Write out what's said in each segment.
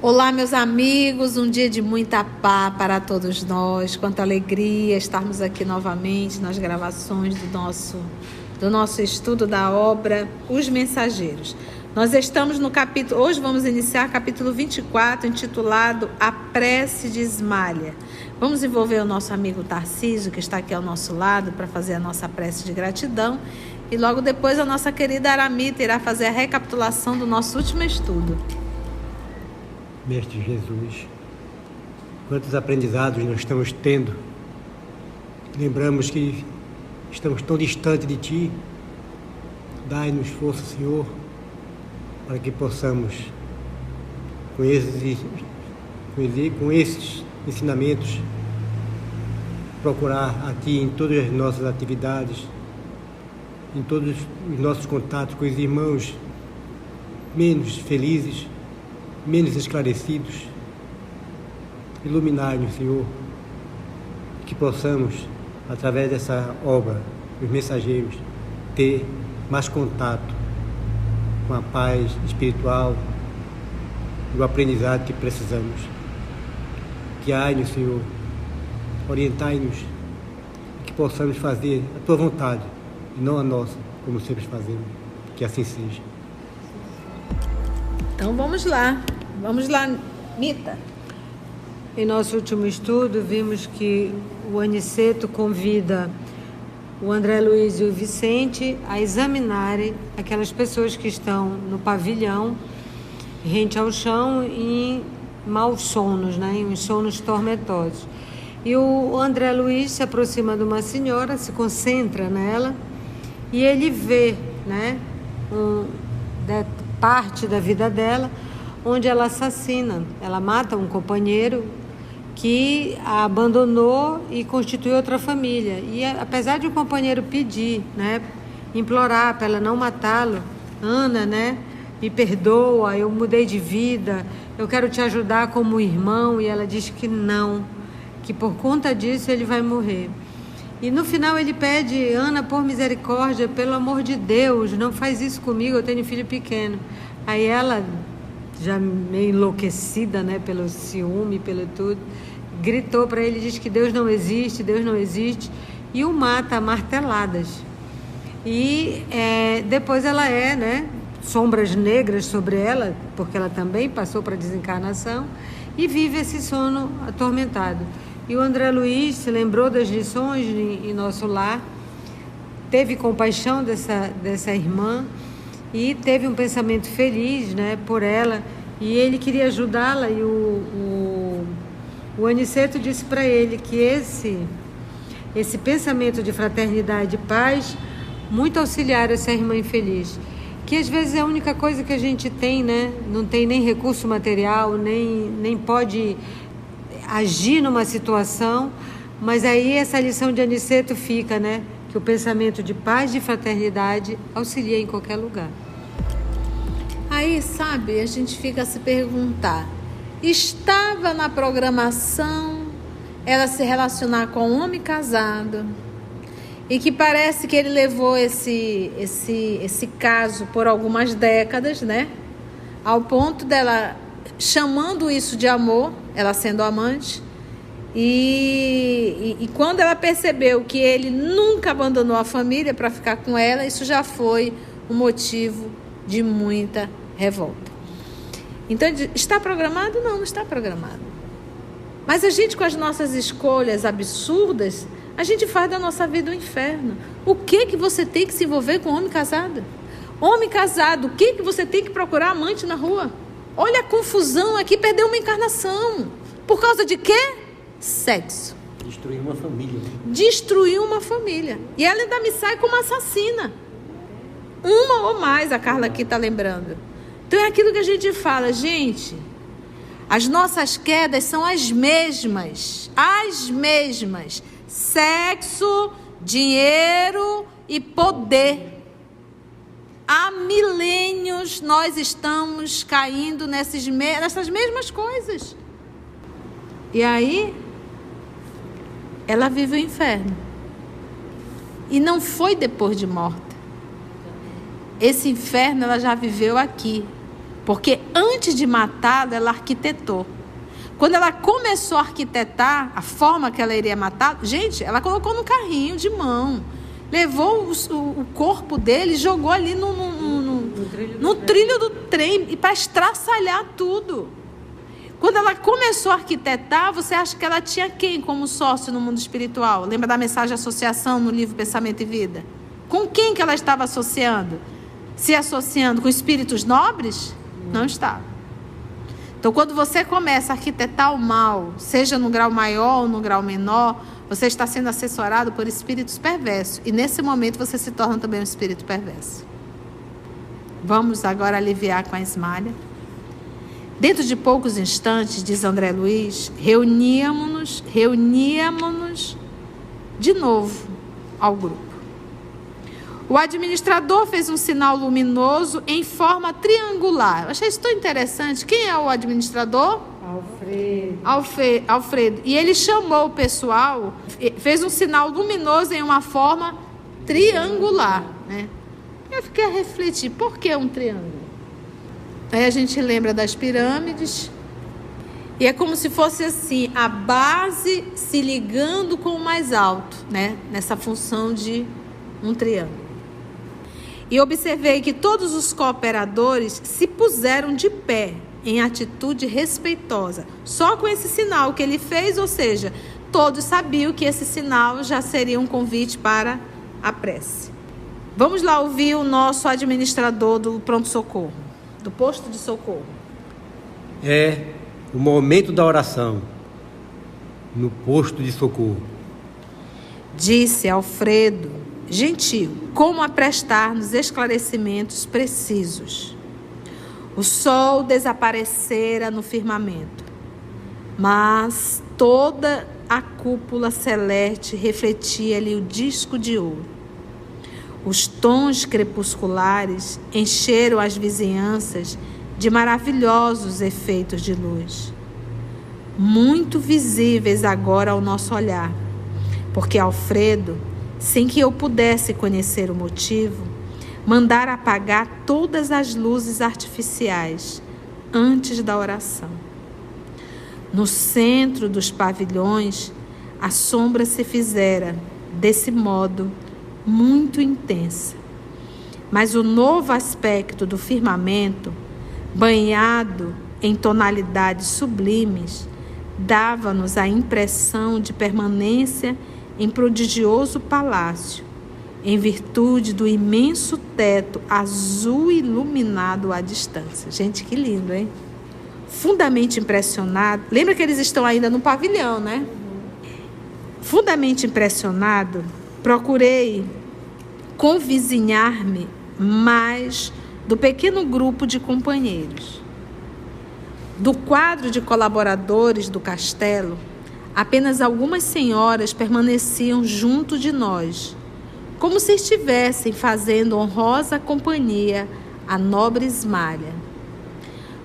Olá, meus amigos, um dia de muita paz para todos nós, quanta alegria estarmos aqui novamente nas gravações do nosso estudo da obra Os Mensageiros. Nós estamos no capítulo, hoje vamos iniciar capítulo 24, intitulado A Prece de Ismália. Vamos envolver o nosso amigo Tarcísio, que está aqui ao nosso lado, para fazer a nossa prece de gratidão. E logo depois a nossa querida Aramita irá fazer a recapitulação do nosso último estudo. Mestre Jesus, quantos aprendizados nós estamos tendo. Lembramos que estamos tão distantes de Ti. Dai-nos força, Senhor, para que possamos, com esses ensinamentos, procurar a Ti em todas as nossas atividades, em todos os nossos contatos com os irmãos menos felizes, menos esclarecidos. Iluminai-nos, Senhor, que possamos, através dessa obra, os mensageiros, ter mais contato com a paz espiritual e o aprendizado que precisamos. Guiai-nos, Senhor, orientai-nos, que possamos fazer a Tua vontade e não a nossa, como sempre fazemos. Que assim seja. Então vamos lá, Mita. Em nosso último estudo, vimos que o Aniceto convida o André Luiz e o Vicente a examinarem aquelas pessoas que estão no pavilhão, rente ao chão, em maus sonos, em uns sonos tormentosos. E o André Luiz se aproxima de uma senhora, se concentra nela, e ele vê, parte da vida dela, onde ela assassina, ela mata um companheiro que a abandonou e constitui outra família. E apesar de o companheiro pedir, implorar para ela não matá-lo, Ana, me perdoa, eu mudei de vida, eu quero te ajudar como irmão, e ela diz que não, que por conta disso ele vai morrer. E no final ele pede: Ana, por misericórdia, pelo amor de Deus, não faz isso comigo, eu tenho filho pequeno. Aí ela, já meio enlouquecida, pelo ciúme, pelo tudo, gritou para ele, diz que Deus não existe, e o mata a marteladas. E depois ela sombras negras sobre ela, porque ela também passou para a desencarnação, e vive esse sono atormentado. E o André Luiz se lembrou das lições em nosso lar, teve compaixão dessa irmã e teve um pensamento feliz, por ela, e ele queria ajudá-la. E o Aniceto disse para ele que esse pensamento de fraternidade e paz muito auxiliar essa irmã infeliz, que às vezes é a única coisa que a gente tem, não tem nem recurso material, nem pode agir numa situação, mas aí essa lição de Aniceto fica, que o pensamento de paz e fraternidade auxilia em qualquer lugar. Aí, a gente fica a se perguntar, estava na programação ela se relacionar com um homem casado, e que parece que ele levou esse caso por algumas décadas, ao ponto dela chamando isso de amor, ela sendo amante, e quando ela percebeu que ele nunca abandonou a família para ficar com ela, isso já foi um motivo de muita revolta. Então, está programado? Não está programado. Mas a gente, com as nossas escolhas absurdas, a gente faz da nossa vida um inferno. O que você tem que se envolver com homem casado? Homem casado, o que você tem que procurar amante na rua? Olha a confusão aqui, perdeu uma encarnação. Por causa de quê? Sexo. Destruir uma família. Destruir uma família. E ela ainda me sai como assassina. Uma ou mais, a Carla aqui está lembrando. Então é aquilo que a gente fala, gente, as nossas quedas são as mesmas. Sexo, dinheiro e poder. Há milênios nós estamos caindo nessas mesmas coisas. E aí, ela vive o inferno. E não foi depois de morta. Esse inferno ela já viveu aqui. Porque antes de matá-lo, ela arquitetou. Quando ela começou a arquitetar a forma que ela iria matá-lo, gente, ela colocou no carrinho de mão, levou o corpo dele e jogou ali no trilho do trem para estraçalhar tudo. Quando ela começou a arquitetar, você acha que ela tinha quem como sócio no mundo espiritual? Lembra da mensagem de associação no livro Pensamento e Vida? Com quem que ela estava associando? Se associando com espíritos nobres? Não estava. Então, quando você começa a arquitetar o mal, seja no grau maior ou no grau menor, você está sendo assessorado por espíritos perversos. E nesse momento você se torna também um espírito perverso. Vamos agora aliviar com a Ismália. Dentro de poucos instantes, diz André Luiz, reuníamos-nos de novo ao grupo. O administrador fez um sinal luminoso em forma triangular. Eu achei isso tão interessante. Quem é o administrador? Alfredo. E ele chamou o pessoal, fez um sinal luminoso em uma forma triangular, né? Eu fiquei a refletir, por que um triângulo? Aí a gente lembra das pirâmides, e é como se fosse assim, a base se ligando com o mais alto, né? Nessa função de um triângulo. E observei que todos os cooperadores se puseram de pé, em atitude respeitosa, só com esse sinal que ele fez, ou seja, todos sabiam que esse sinal já seria um convite para a prece. Vamos lá ouvir o nosso administrador do pronto-socorro, do posto de socorro. É o momento da oração no posto de socorro. Disse Alfredo, gentil, como a prestar-nos esclarecimentos precisos. O sol desaparecera no firmamento, mas toda a cúpula celeste refletia-lhe o disco de ouro. Os tons crepusculares encheram as vizinhanças de maravilhosos efeitos de luz, muito visíveis agora ao nosso olhar, porque Alfredo, sem que eu pudesse conhecer o motivo, mandara apagar todas as luzes artificiais antes da oração. No centro dos pavilhões, a sombra se fizera, desse modo, muito intensa. Mas o novo aspecto do firmamento, banhado em tonalidades sublimes, dava-nos a impressão de permanência em prodigioso palácio, em virtude do imenso teto azul iluminado à distância. Gente, que lindo, hein? Fundamente impressionado. Lembra que eles estão ainda no pavilhão, né? Fundamente impressionado, procurei convizinhar-me mais do pequeno grupo de companheiros. Do quadro de colaboradores do castelo, apenas algumas senhoras permaneciam junto de nós, como se estivessem fazendo honrosa companhia à nobre Ismália.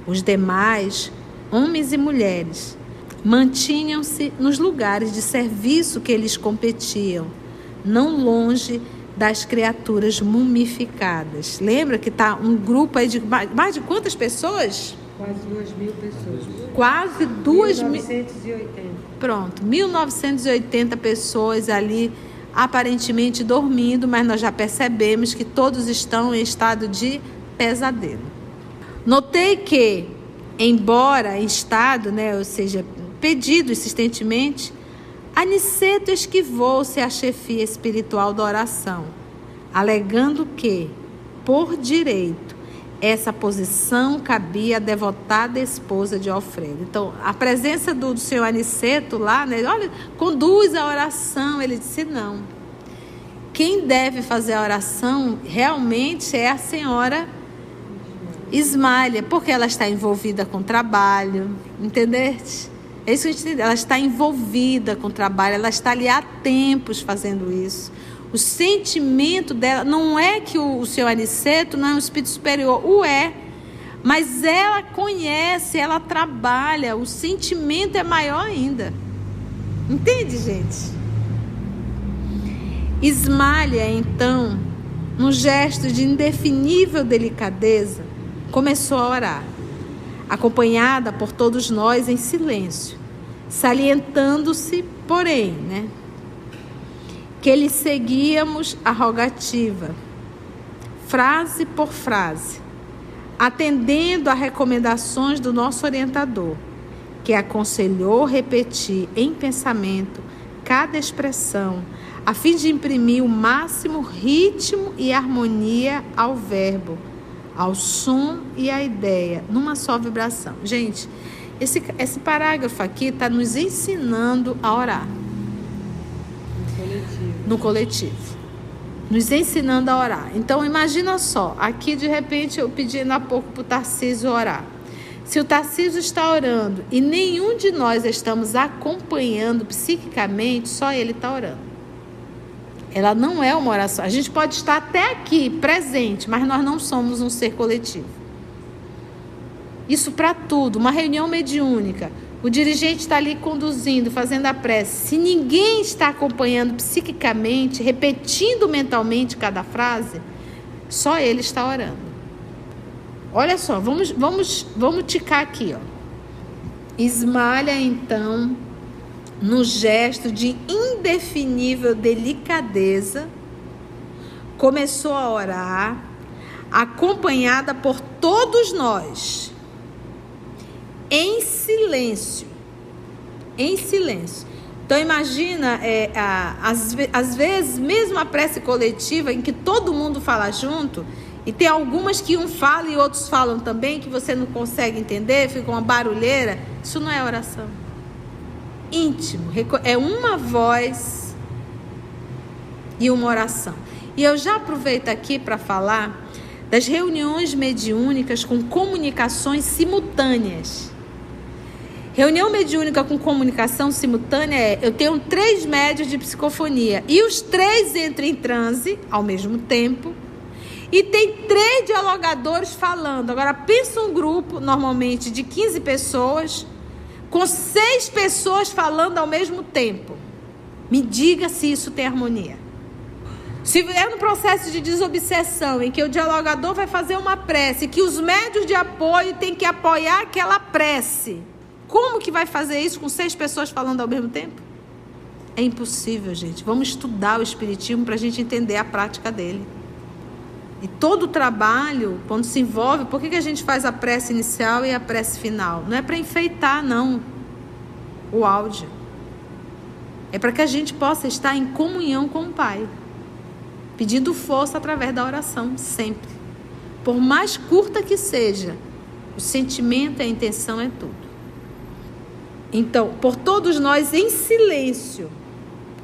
Os demais, homens e mulheres, mantinham-se nos lugares de serviço que eles competiam, não longe das criaturas mumificadas. Lembra que está um grupo aí de mais de quantas pessoas? Quase 2.000 pessoas. Quase 2.000. 1980. Pronto, 1980 pessoas ali, aparentemente dormindo, mas nós já percebemos que todos estão em estado de pesadelo. Notei que, embora em estado, ou seja, pedido insistentemente, Aniceto esquivou-se à chefia espiritual da oração, alegando que, por direito, essa posição cabia à devotada esposa de Alfredo. Então, a presença do senhor Aniceto lá, olha, conduz a oração. Ele disse, não. Quem deve fazer a oração realmente é a senhora Ismália, porque ela está envolvida com trabalho, entendeste? É isso que a gente entende. Ela está envolvida com trabalho, ela está ali há tempos fazendo isso. O sentimento dela, não é que o senhor Aniceto não é um espírito superior, o é, mas ela conhece, ela trabalha, o sentimento é maior ainda. Entende, gente? Ismália, então, num gesto de indefinível delicadeza, começou a orar, acompanhada por todos nós em silêncio, salientando-se, porém, que lhe seguíamos a rogativa, frase por frase, atendendo a recomendações do nosso orientador, que aconselhou repetir em pensamento cada expressão, a fim de imprimir o máximo ritmo e harmonia ao verbo, ao som e à ideia, numa só vibração. Gente, esse parágrafo aqui está nos ensinando a orar. No coletivo. Nos ensinando a orar. Então, imagina só, aqui de repente eu pedindo há pouco para o Tarcísio orar. Se o Tarcísio está orando e nenhum de nós estamos acompanhando psiquicamente, só ele está orando. Ela não é uma oração. A gente pode estar até aqui, presente, mas nós não somos um ser coletivo. Isso para tudo. Uma reunião mediúnica. O dirigente está ali conduzindo, fazendo a prece. Se ninguém está acompanhando psiquicamente, repetindo mentalmente cada frase, só ele está orando. Olha só, vamos ticar aqui, ó. Esmalha, então, no gesto de indefinível delicadeza, começou a orar, acompanhada por todos nós, em silêncio. Em silêncio. Então, imagina, às vezes, mesmo a prece coletiva, em que todo mundo fala junto, e tem algumas que um fala e outros falam também, que você não consegue entender, fica uma barulheira. Isso não é oração. Íntimo, é uma voz e uma oração. E eu já aproveito aqui para falar das reuniões mediúnicas com comunicações simultâneas. Reunião mediúnica com comunicação simultânea eu tenho 3 médios de psicofonia e os 3 entram em transe ao mesmo tempo e tem 3 dialogadores falando. Agora pensa um grupo normalmente de 15 pessoas com 6 pessoas falando ao mesmo tempo. Me diga se isso tem harmonia. Se é no processo de desobsessão, em que o dialogador vai fazer uma prece, que os médios de apoio têm que apoiar aquela prece, como que vai fazer isso com 6 pessoas falando ao mesmo tempo? É impossível, gente. Vamos estudar o espiritismo para a gente entender a prática dele. E todo o trabalho, quando se envolve, por que a gente faz a prece inicial e a prece final? Não é para enfeitar, não, o áudio. É para que a gente possa estar em comunhão com o Pai, pedindo força através da oração, sempre. Por mais curta que seja, o sentimento e a intenção é tudo. Então, por todos nós em silêncio,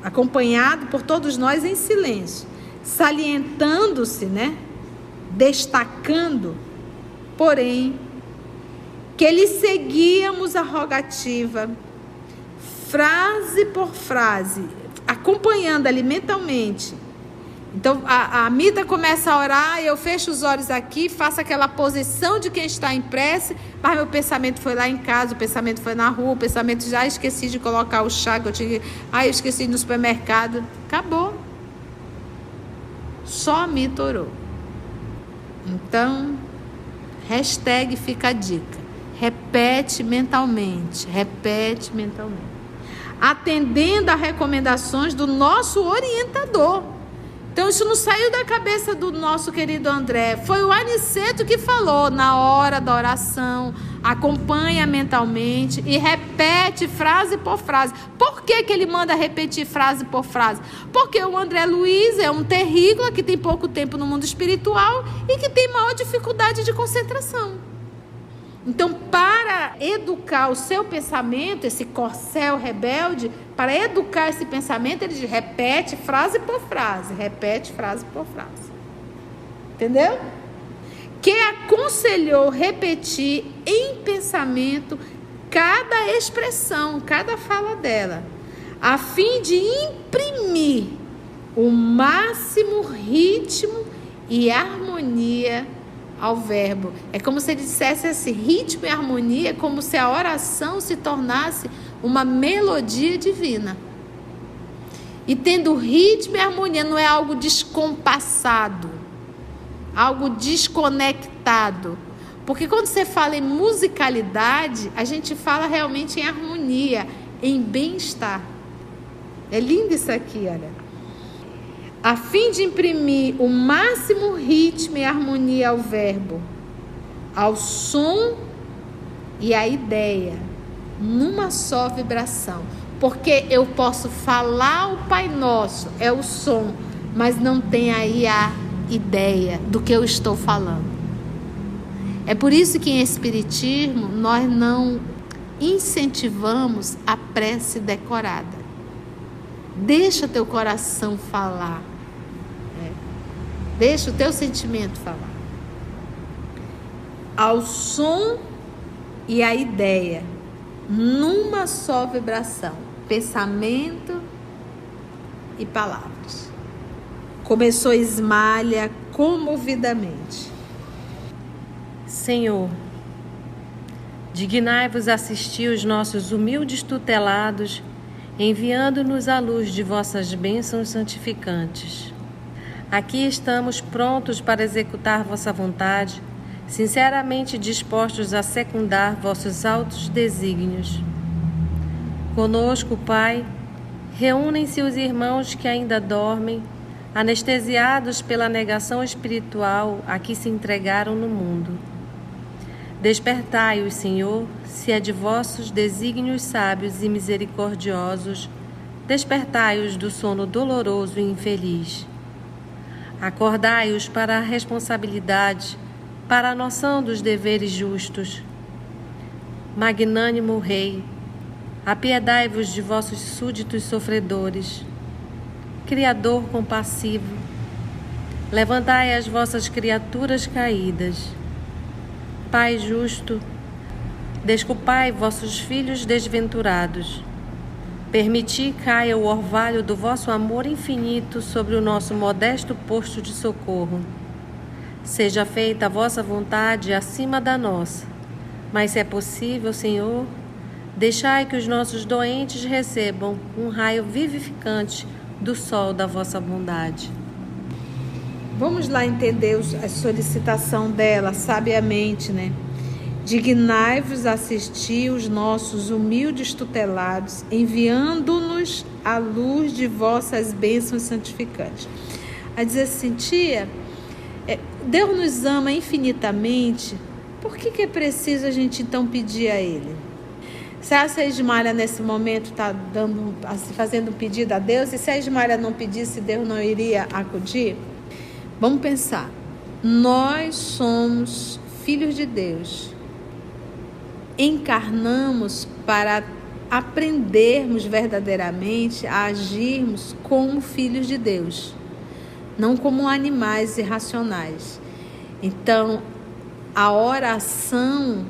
acompanhado por todos nós em silêncio, salientando-se, destacando, porém, que lhe seguíamos a rogativa, frase por frase, acompanhando ali mentalmente. Então, a Amida começa a orar, eu fecho os olhos aqui, faço aquela posição de quem está em prece, mas meu pensamento foi lá em casa, o pensamento foi na rua, o pensamento já esqueci de colocar o chá, que eu esqueci no supermercado. Acabou. Só a Amida orou. Então, fica a dica. Repete mentalmente. Atendendo a recomendações do nosso orientador. Então, isso não saiu da cabeça do nosso querido André. Foi o Aniceto que falou na hora da oração. Acompanha mentalmente e repete frase por frase. Por que ele manda repetir frase por frase? Porque o André Luiz é um terrícola que tem pouco tempo no mundo espiritual e que tem maior dificuldade de concentração. Então, para educar o seu pensamento, esse corcel rebelde, para educar esse pensamento, ele repete frase por frase, Entendeu? Que aconselhou repetir em pensamento cada expressão, cada fala dela, a fim de imprimir o máximo ritmo e harmonia ao verbo. É como se ele dissesse esse ritmo e harmonia, como se a oração se tornasse uma melodia divina. E tendo ritmo e harmonia, não é algo descompassado, algo desconectado. Porque quando você fala em musicalidade, a gente fala realmente em harmonia, em bem-estar. É lindo isso aqui, olha. A fim de imprimir o máximo ritmo e harmonia ao verbo, ao som e à ideia, numa só vibração. Porque eu posso falar o Pai Nosso, é o som, mas não tem aí a ideia do que eu estou falando. É por isso que em Espiritismo nós não incentivamos a prece decorada. Deixa teu coração falar. Deixa o teu sentimento falar. Ao som e à ideia, numa só vibração, pensamento e palavras. Começou Ismália comovidamente. Senhor, dignai-vos assistir os nossos humildes tutelados, enviando-nos à luz de vossas bênçãos santificantes. Aqui estamos prontos para executar vossa vontade, sinceramente dispostos a secundar vossos altos desígnios. Conosco, Pai, reúnem-se os irmãos que ainda dormem, anestesiados pela negação espiritual a que se entregaram no mundo. Despertai-os, Senhor, se é de vossos desígnios sábios e misericordiosos, despertai-os do sono doloroso e infeliz. Acordai-os para a responsabilidade, para a noção dos deveres justos. Magnânimo Rei, apiedai-vos de vossos súditos sofredores. Criador compassivo, levantai as vossas criaturas caídas. Pai justo, desculpai vossos filhos desventurados. Permiti caia o orvalho do vosso amor infinito sobre o nosso modesto posto de socorro. Seja feita a vossa vontade acima da nossa. Mas se é possível, Senhor, deixai que os nossos doentes recebam um raio vivificante do sol da vossa bondade. Vamos lá entender a solicitação dela sabiamente, né? Dignai-vos assistir os nossos humildes tutelados, enviando-nos à luz de vossas bênçãos santificantes. A dizer assim, tia, Deus nos ama infinitamente, por que é preciso a gente então pedir a Ele? Se a Ismália nesse momento está fazendo um pedido a Deus, e se a Ismália não pedisse, Deus não iria acudir? Vamos pensar, nós somos filhos de Deus, encarnamos para aprendermos verdadeiramente a agirmos como filhos de Deus, não como animais irracionais. Então, a oração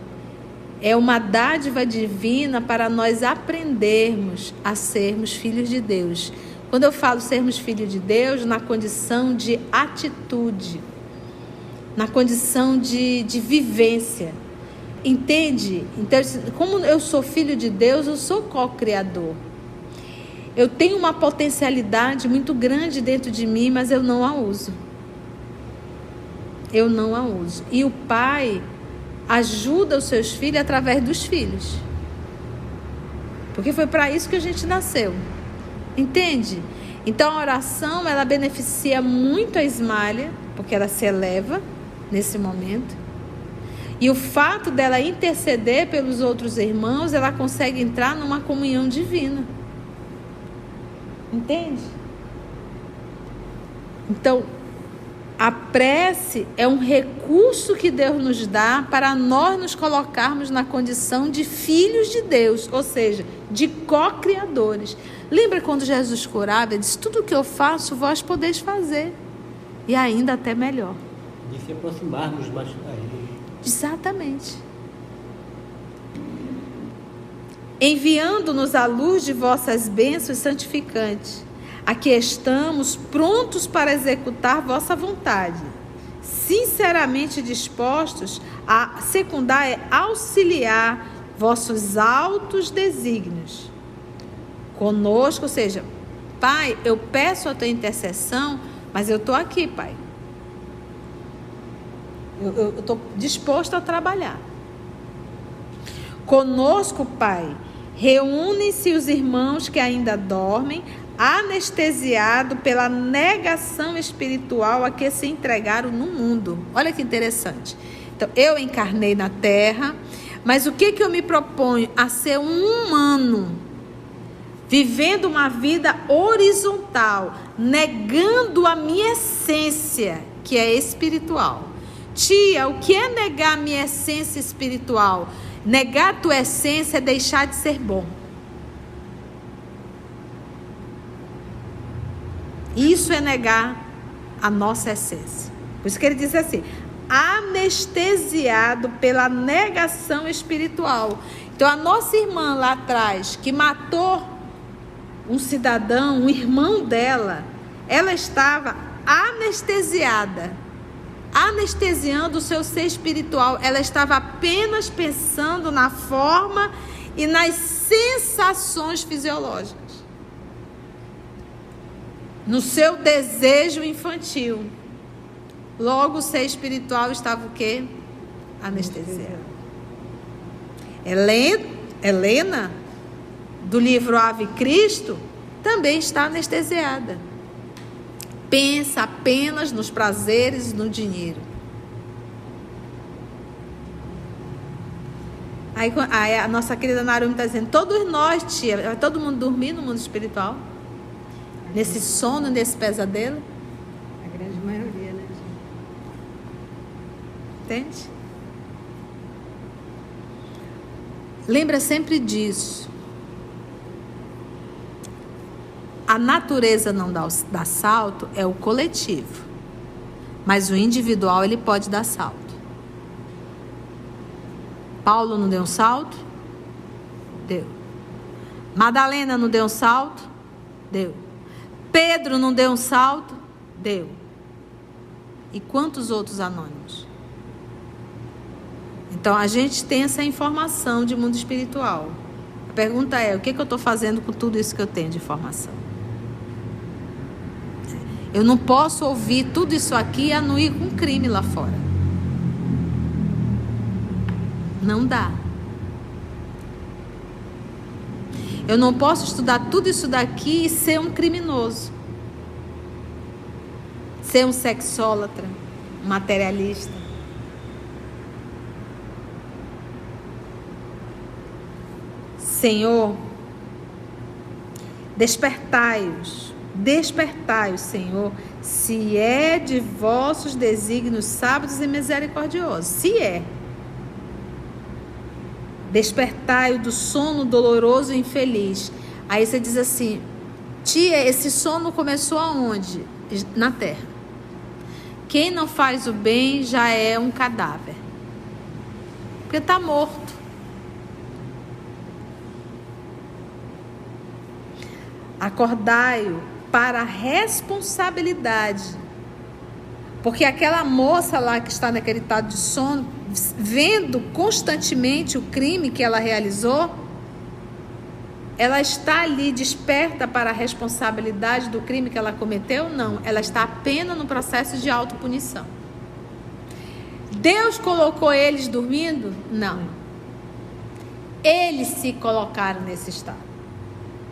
é uma dádiva divina para nós aprendermos a sermos filhos de Deus. Quando eu falo sermos filhos de Deus, na condição de atitude, na condição de vivência. Entende? Então, como eu sou filho de Deus, eu sou co-criador. Eu tenho uma potencialidade muito grande dentro de mim, mas eu não a uso. Eu não a uso. E o Pai ajuda os seus filhos através dos filhos. Porque foi para isso que a gente nasceu. Entende? Então a oração, ela beneficia muito a Ismália, porque ela se eleva nesse momento. E o fato dela interceder pelos outros irmãos, ela consegue entrar numa comunhão divina. Entende? Então, a prece é um recurso que Deus nos dá para nós nos colocarmos na condição de filhos de Deus, ou seja, de co-criadores. Lembra quando Jesus curava? Ele disse, tudo o que eu faço, vós podeis fazer. E ainda até melhor. De se aproximarmos mais daí. Exatamente. Enviando-nos à luz de vossas bênçãos santificantes, aqui estamos prontos para executar vossa vontade, sinceramente dispostos a secundar e auxiliar vossos altos desígnios. Conosco, ou seja, Pai, eu peço a tua intercessão, mas eu estou aqui, Pai. Eu estou disposto a trabalhar. Conosco, Pai, reúnem-se os irmãos que ainda dormem, anestesiados pela negação espiritual a que se entregaram no mundo. Olha que interessante. Então, eu encarnei na Terra, mas o que eu me proponho? A ser um humano, vivendo uma vida horizontal, negando a minha essência, que é espiritual. Tia, o que é negar a minha essência espiritual? Negar a tua essência é deixar de ser bom. Isso é negar a nossa essência. Por isso que ele diz assim, anestesiado pela negação espiritual. Então a nossa irmã lá atrás, que matou um cidadão, um irmão dela, ela estava anestesiada, anestesiando o seu ser espiritual. Ela estava apenas pensando na forma e nas sensações fisiológicas, no seu desejo infantil. Logo o ser espiritual estava o quê? Anestesiado. Helena, do livro Ave Cristo, também está anestesiada. Pensa apenas nos prazeres e no dinheiro. Aí a nossa querida Narumi está dizendo, todos nós, tia, vai todo mundo dormir no mundo espiritual? Nesse sono, nesse pesadelo? A grande maioria, né? Entende? Lembra sempre disso. A natureza não dá salto, é o coletivo. Mas o individual, ele pode dar salto. Paulo não deu um salto? Deu. Madalena não deu um salto? Deu. Pedro não deu um salto? Deu. E quantos outros anônimos? Então, a gente tem essa informação de mundo espiritual. A pergunta é, o que eu estou fazendo com tudo isso que eu tenho de informação? Eu não posso ouvir tudo isso aqui e anuir com crime lá fora. Não dá. Eu não posso estudar tudo isso daqui e ser um criminoso. Ser um sexólatra, um materialista. Senhor, despertai-os, Senhor, se é de vossos desígnios sábios e misericordiosos. Se é. Despertai-o do sono doloroso e infeliz. Aí você diz assim, tia, esse sono começou aonde? Na terra. Quem não faz o bem já é um cadáver. Porque está morto. Acordai-o para a responsabilidade. Porque aquela moça lá que está naquele estado de sono, vendo constantemente o crime que ela realizou, ela está ali desperta para a responsabilidade do crime que ela cometeu? Não, ela está apenas no processo de autopunição. Deus colocou eles dormindo? Não. Eles se colocaram nesse estado.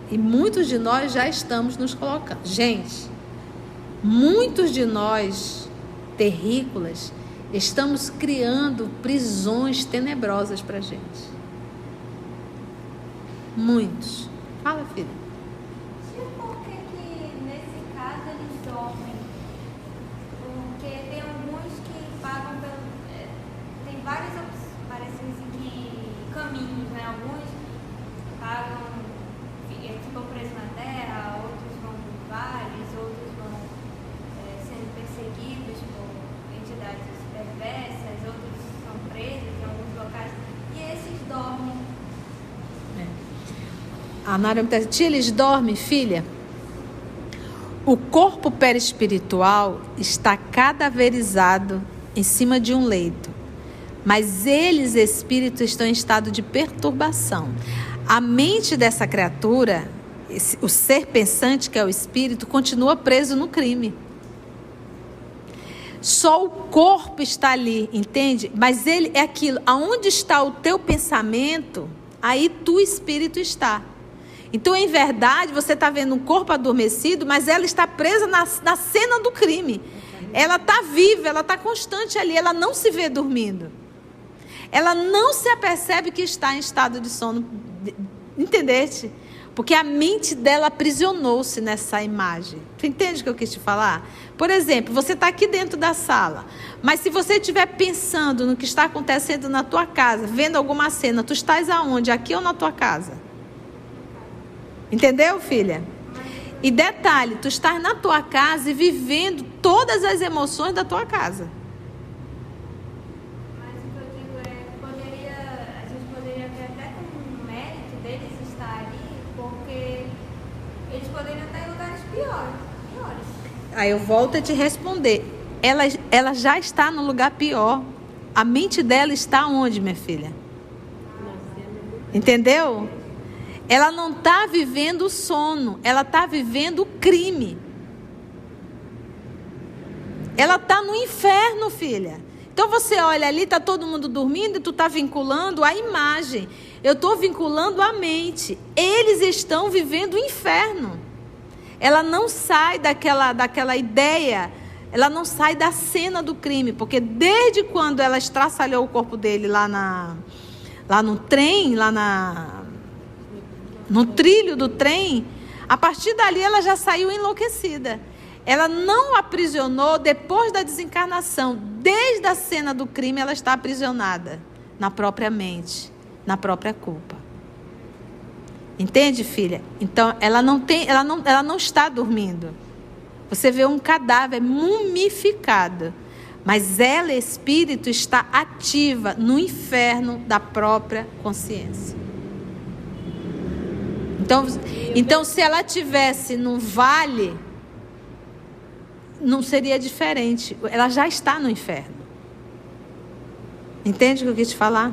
E muitos de nós já estamos nos colocando. Gente, muitos de nós, terrícolas, estamos criando prisões tenebrosas para a gente. Muitos. Fala, filha. Por que nesse caso eles dormem? Porque tem alguns que pagam pelo... tem vários, parece assim, que caminhos, né? Alguns pagam, ficam presos na terra, outros vão por vales, outros vão sendo perseguidos por entidades perversas, outros são presos em alguns locais, e esses dormem. A Nara me diz, tia, eles dormem, filha? O corpo perispiritual está cadaverizado em cima de um leito, mas eles, espíritos, estão em estado de perturbação. A mente dessa criatura, o ser pensante que é o espírito, continua preso no crime. Só o corpo está ali, entende? Mas ele é aquilo, aonde está o teu pensamento, aí tu espírito está. Então, em verdade, você está vendo um corpo adormecido, mas ela está presa na cena do crime. Ela está viva, ela está constante ali, ela não se vê dormindo. Ela não se apercebe que está em estado de sono, entendeste? Porque a mente dela aprisionou-se nessa imagem. Tu entende o que eu quis te falar? Por exemplo, você está aqui dentro da sala, mas se você estiver pensando no que está acontecendo na tua casa, vendo alguma cena, tu estás aonde? Aqui ou na tua casa? Entendeu, filha? E detalhe, tu estás na tua casa e vivendo todas as emoções da tua casa. Mas o que eu digo é, a gente poderia ter até como mérito deles estar ali, porque eles poderiam estar em lugares piores. Aí eu volto a te responder. Ela já está no lugar pior. A mente dela está onde, minha filha? Entendeu? Ela não está vivendo o sono. Ela está vivendo o crime. Ela está no inferno, filha. Então você olha ali, está todo mundo dormindo e tu está vinculando a imagem. Eu estou vinculando a mente. Eles estão vivendo o inferno. Ela não sai daquela ideia, ela não sai da cena do crime, porque desde quando ela estraçalhou o corpo dele lá no trem, no trilho do trem, a partir dali ela já saiu enlouquecida. Ela não aprisionou depois da desencarnação. Desde a cena do crime ela está aprisionada na própria mente, na própria culpa. Entende, filha? Então, ela não está dormindo. Você vê um cadáver mumificado, mas ela, espírito, está ativa no inferno da própria consciência. Então, se ela tivesse num vale, não seria diferente. Ela já está no inferno. Entende o que eu quis te falar?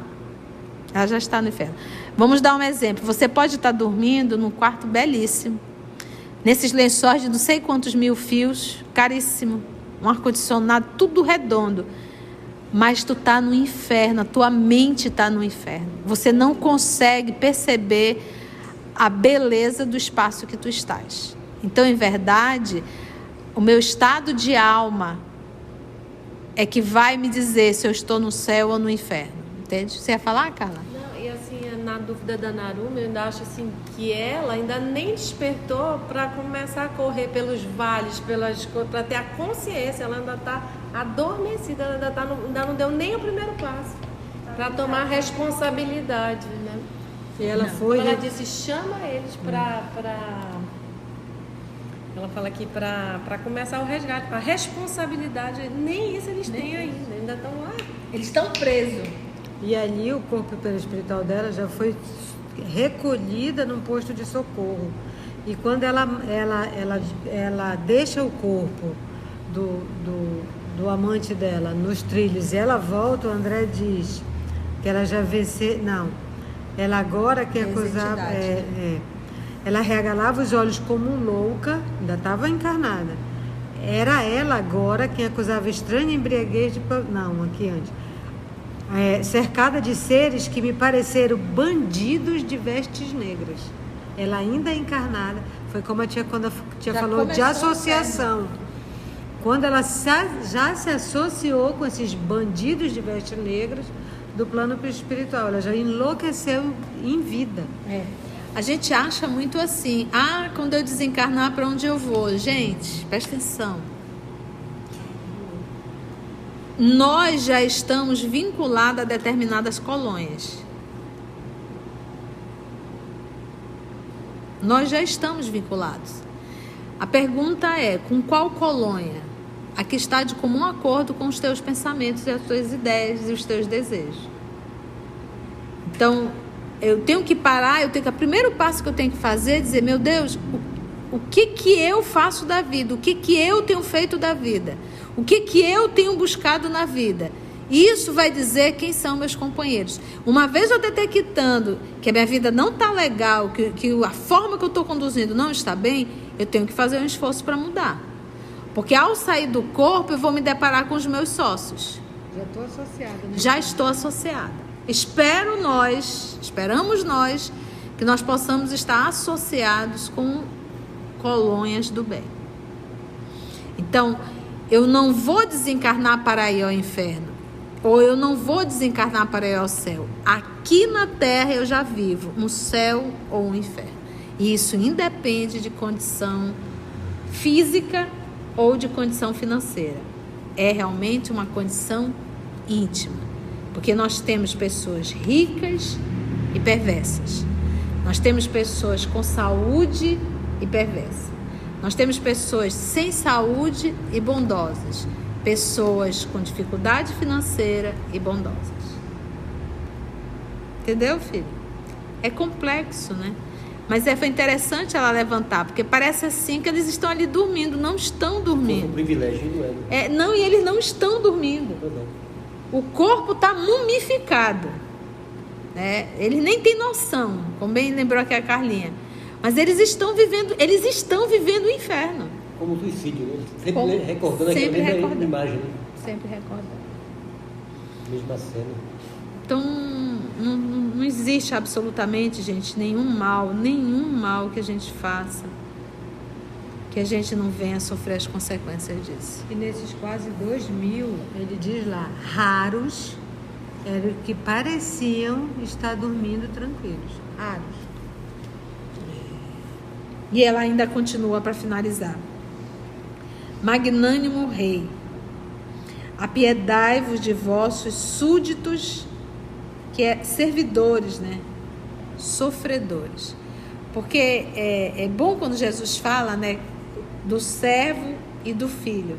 Ela já está no inferno. Vamos dar um exemplo. Você pode estar dormindo num quarto belíssimo, nesses lençóis de não sei quantos mil fios, caríssimo, um ar-condicionado, tudo redondo. Mas tu está no inferno, a tua mente está no inferno. Você não consegue perceber a beleza do espaço que tu estás. Então, em verdade, o meu estado de alma é que vai me dizer se eu estou no céu ou no inferno. Entende? Você ia falar, Carla? Na dúvida da Naruma, eu ainda acho assim que ela ainda nem despertou para começar a correr pelos vales, para ter a consciência. Ela ainda está adormecida, ela ainda não deu nem o primeiro passo para tomar responsabilidade, né? E ela disse, chama eles para ela fala aqui para começar o resgate, para responsabilidade. Nem isso eles têm ainda estão lá. Eles estão presos. E ali o corpo perispiritual dela já foi recolhida num posto de socorro. E quando ela deixa o corpo do amante dela nos trilhos e ela volta, o André diz que ela já venceu. Não, ela agora quer acusar. Ela regalava os olhos como louca, ainda estava encarnada. Era ela agora quem acusava estranha embriaguez de. Não, aqui antes. Cercada de seres que me pareceram bandidos de vestes negras. Ela ainda é encarnada. Foi como a tia, quando a tia falou de associação. Quando ela já se associou com esses bandidos de vestes negras do plano espiritual. Ela já enlouqueceu em vida. A gente acha muito assim. Quando eu desencarnar, para onde eu vou? Gente, presta atenção. Nós já estamos vinculados a determinadas colônias. Nós já estamos vinculados. A pergunta é, com qual colônia? A que está de comum acordo com os teus pensamentos e as tuas ideias e os teus desejos. Então, eu tenho que parar, o primeiro passo que eu tenho que fazer é dizer, meu Deus, o que eu faço da vida? O que eu tenho feito da vida? O que eu tenho buscado na vida? Isso vai dizer quem são meus companheiros. Uma vez eu detectando que a minha vida não está legal, que a forma que eu estou conduzindo não está bem, eu tenho que fazer um esforço para mudar. Porque ao sair do corpo, eu vou me deparar com os meus sócios. Já estou associada, né? Já estou associada. Esperamos nós, que nós possamos estar associados com colônias do bem. Então, eu não vou desencarnar para ir ao inferno, ou eu não vou desencarnar para ir ao céu. Aqui na Terra eu já vivo um céu ou um inferno. E isso independe de condição física ou de condição financeira. É realmente uma condição íntima. Porque nós temos pessoas ricas e perversas. Nós temos pessoas com saúde e perversas. Nós temos pessoas sem saúde e bondosas. Pessoas com dificuldade financeira e bondosas. Entendeu, filho? É complexo, né? Mas foi interessante ela levantar, porque parece assim que eles estão ali dormindo. Não estão dormindo. É um privilégio, não é? Não, e eles não estão dormindo. O corpo está mumificado. Né? Eles nem têm noção, como bem lembrou aqui a Carlinha. Mas eles estão vivendo o inferno. Como suicídio, né? Sempre recordando aquela mesma imagem. Né? Sempre recordando. Mesma cena. Então, não existe absolutamente, gente, nenhum mal que a gente faça, que a gente não venha sofrer as consequências disso. E nesses quase 2.000, ele diz lá, raros eram que pareciam estar dormindo tranquilos. Raros. E ela ainda continua para finalizar. Magnânimo Rei, apiedai-vos de vossos súditos, que é servidores, né? Sofredores. Porque é bom quando Jesus fala, né, do servo e do filho.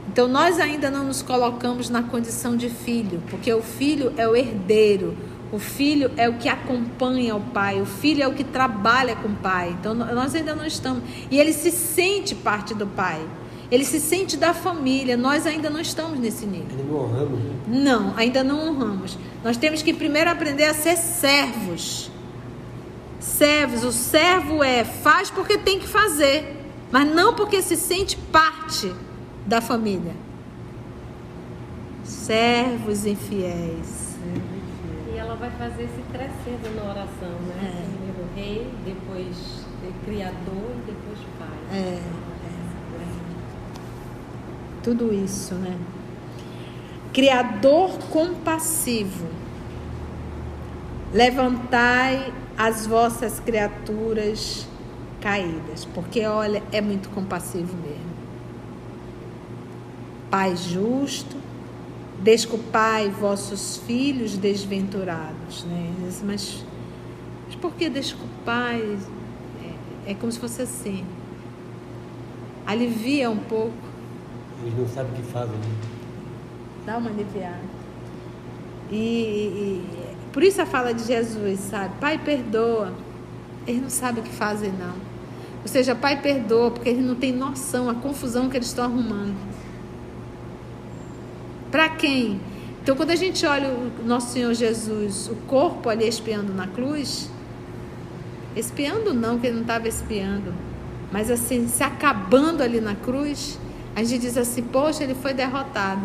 Então nós ainda não nos colocamos na condição de filho, porque o filho é o herdeiro, o filho é o que acompanha o pai, o filho é o que trabalha com o pai. Então nós ainda não estamos. E ele se sente parte do pai. Ele se sente da família. Nós ainda não estamos nesse nível. Ainda não honramos, né? Não, ainda não honramos. Nós temos que primeiro aprender a ser servos. Servos, o servo faz porque tem que fazer, mas não porque se sente parte da família. Servos infiéis. E ela vai fazer esse crescendo na oração, né? Primeiro rei, depois criador e depois pai. Tudo isso, né? Criador compassivo, levantai as vossas criaturas caídas, porque olha, é muito compassivo mesmo. Pai justo, desculpai vossos filhos desventurados, né? Mas por que desculpai? É como se fosse assim, alivia um pouco. Eles não sabem o que fazem, né? Dá uma aliviada. E por isso a fala de Jesus, sabe? Pai, perdoa. Eles não sabem o que fazem, não. Ou seja, Pai, perdoa, porque eles não têm noção, a confusão que eles estão arrumando. Para quem? Então, quando a gente olha o nosso Senhor Jesus, o corpo ali espiando na cruz, espiando não, que ele não estava espiando, mas assim, se acabando ali na cruz, a gente diz assim, poxa, ele foi derrotado.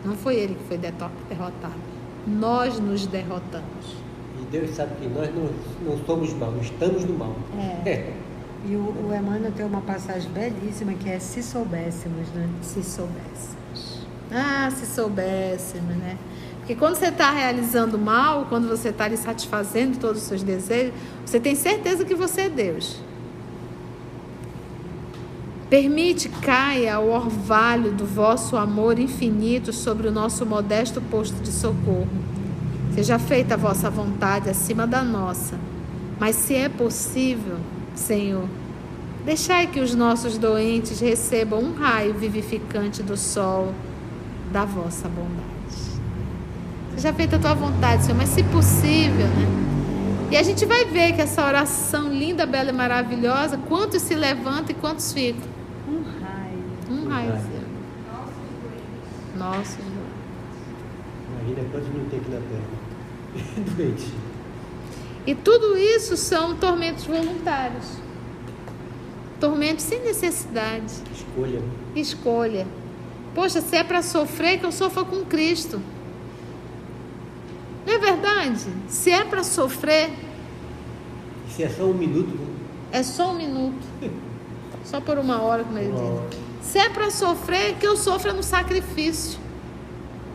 Não foi ele que foi derrotado. Nós nos derrotamos. E Deus sabe que nós não somos mal, estamos no mal. E o Emmanuel tem uma passagem belíssima que é se soubéssemos, né? Se soubéssemos. Se soubéssemos, né? Porque quando você está realizando mal, quando você está ali satisfazendo todos os seus desejos, você tem certeza que você é Deus. Permite caia o orvalho do vosso amor infinito sobre o nosso modesto posto de socorro. Seja feita a vossa vontade acima da nossa. Mas se é possível, Senhor, deixai que os nossos doentes recebam um raio vivificante do sol da vossa bondade. Seja feita a tua vontade, Senhor, mas se possível, né? E a gente vai ver que essa oração linda, bela e maravilhosa, quantos se levantam e quantos ficam? Um raiozinho. Nossos doentes. Imagina quantos não tem aqui na Terra. Doente. E tudo isso são tormentos voluntários. Atormento sem necessidade. Escolha. Poxa, se é para sofrer, que eu sofra com Cristo. Não é verdade? Se é para sofrer... Se é só um minuto... É só um minuto. Só por 1 hora, como ele diz. Se é para sofrer, que eu sofra no sacrifício.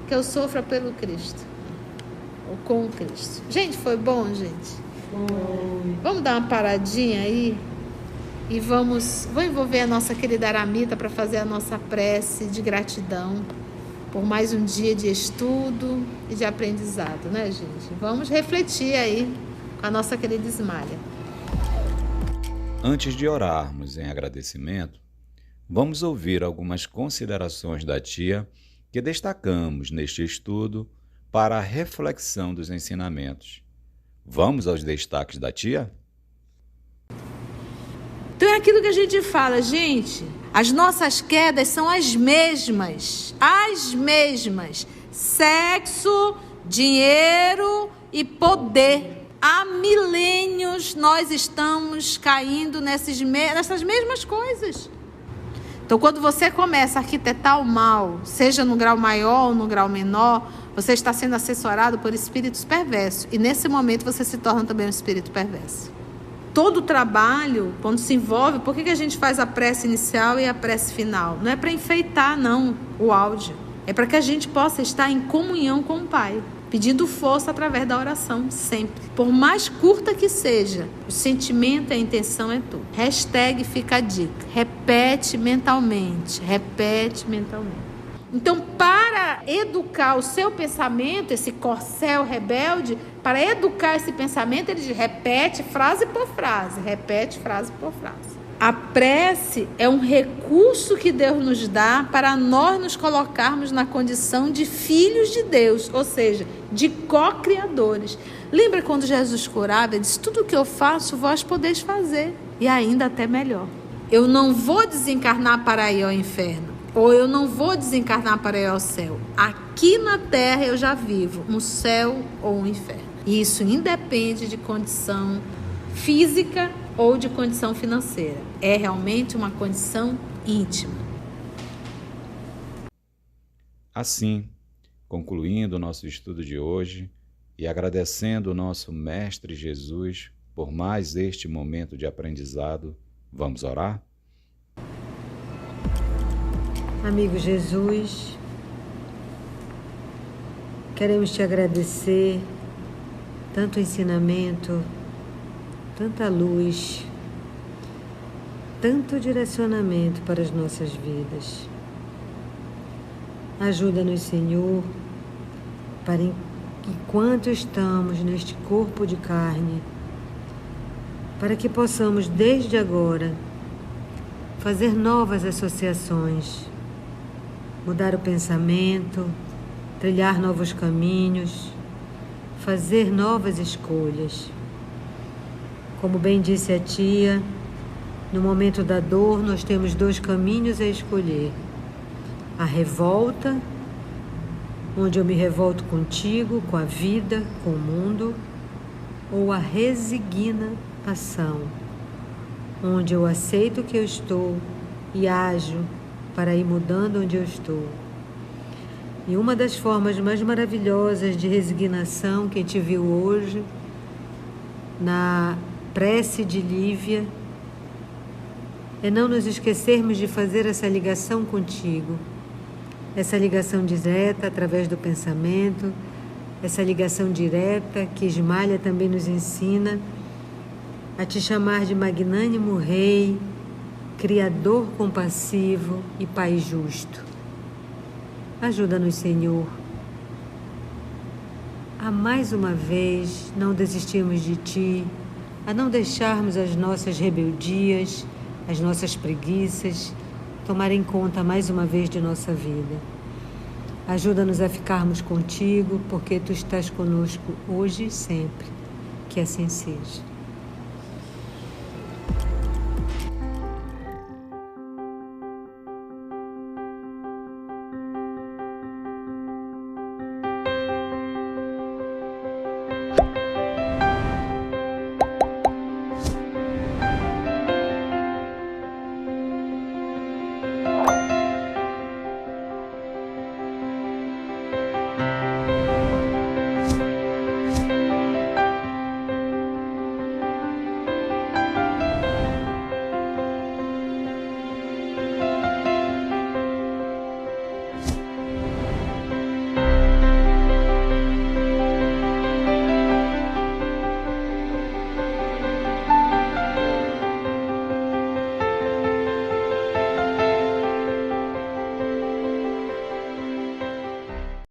Que eu sofra pelo Cristo. Ou com o Cristo. Gente, foi bom, gente? Vamos dar uma paradinha aí? E vou envolver a nossa querida Aramita para fazer a nossa prece de gratidão por mais um dia de estudo e de aprendizado, né, gente? Vamos refletir aí com a nossa querida Ismália. Antes de orarmos em agradecimento, vamos ouvir algumas considerações da tia que destacamos neste estudo para a reflexão dos ensinamentos. Vamos aos destaques da tia? Então é aquilo que a gente fala, gente, as nossas quedas são as mesmas. Sexo, dinheiro e poder. Há milênios nós estamos caindo nessas mesmas coisas. Então, quando você começa a arquitetar o mal, seja no grau maior ou no grau menor, você está sendo assessorado por espíritos perversos. E nesse momento você se torna também um espírito perverso. Todo trabalho, quando se envolve, por que a gente faz a prece inicial e a prece final? Não é para enfeitar, não, o áudio. É para que a gente possa estar em comunhão com o Pai, pedindo força através da oração, sempre. Por mais curta que seja, o sentimento e a intenção é tudo. # fica a dica. Repete mentalmente. Então, para educar o seu pensamento, esse corcel rebelde, para educar esse pensamento, ele repete frase por frase. A prece é um recurso que Deus nos dá para nós nos colocarmos na condição de filhos de Deus, ou seja, de co-criadores. Lembra quando Jesus curava? Ele disse, tudo o que eu faço, vós podeis fazer. E ainda até melhor. Eu não vou desencarnar para ir ao inferno. Ou eu não vou desencarnar para ir ao céu. Aqui na terra eu já vivo um céu ou um inferno. E isso independe de condição física ou de condição financeira. É realmente uma condição íntima. Assim, concluindo o nosso estudo de hoje e agradecendo o nosso Mestre Jesus por mais este momento de aprendizado, vamos orar? Amigo Jesus, queremos te agradecer tanto ensinamento, tanta luz, tanto direcionamento para as nossas vidas. Ajuda-nos, Senhor, para enquanto estamos neste corpo de carne, para que possamos desde agora fazer novas associações, mudar o pensamento, trilhar novos caminhos, fazer novas escolhas. Como bem disse a tia, no momento da dor nós temos 2 caminhos a escolher. A revolta, onde eu me revolto contigo, com a vida, com o mundo, ou a resignação, onde eu aceito o que eu estou e ajo para ir mudando onde eu estou. E uma das formas mais maravilhosas de resignação que a gente viu hoje, na prece de Lívia, é não nos esquecermos de fazer essa ligação contigo, essa ligação direta através do pensamento, essa ligação direta que Ismália também nos ensina a te chamar de magnânimo Rei, Criador compassivo e Pai justo. Ajuda-nos, Senhor, a mais uma vez não desistirmos de Ti, a não deixarmos as nossas rebeldias, as nossas preguiças tomarem conta mais uma vez de nossa vida. Ajuda-nos a ficarmos contigo, porque Tu estás conosco hoje e sempre. Que assim seja.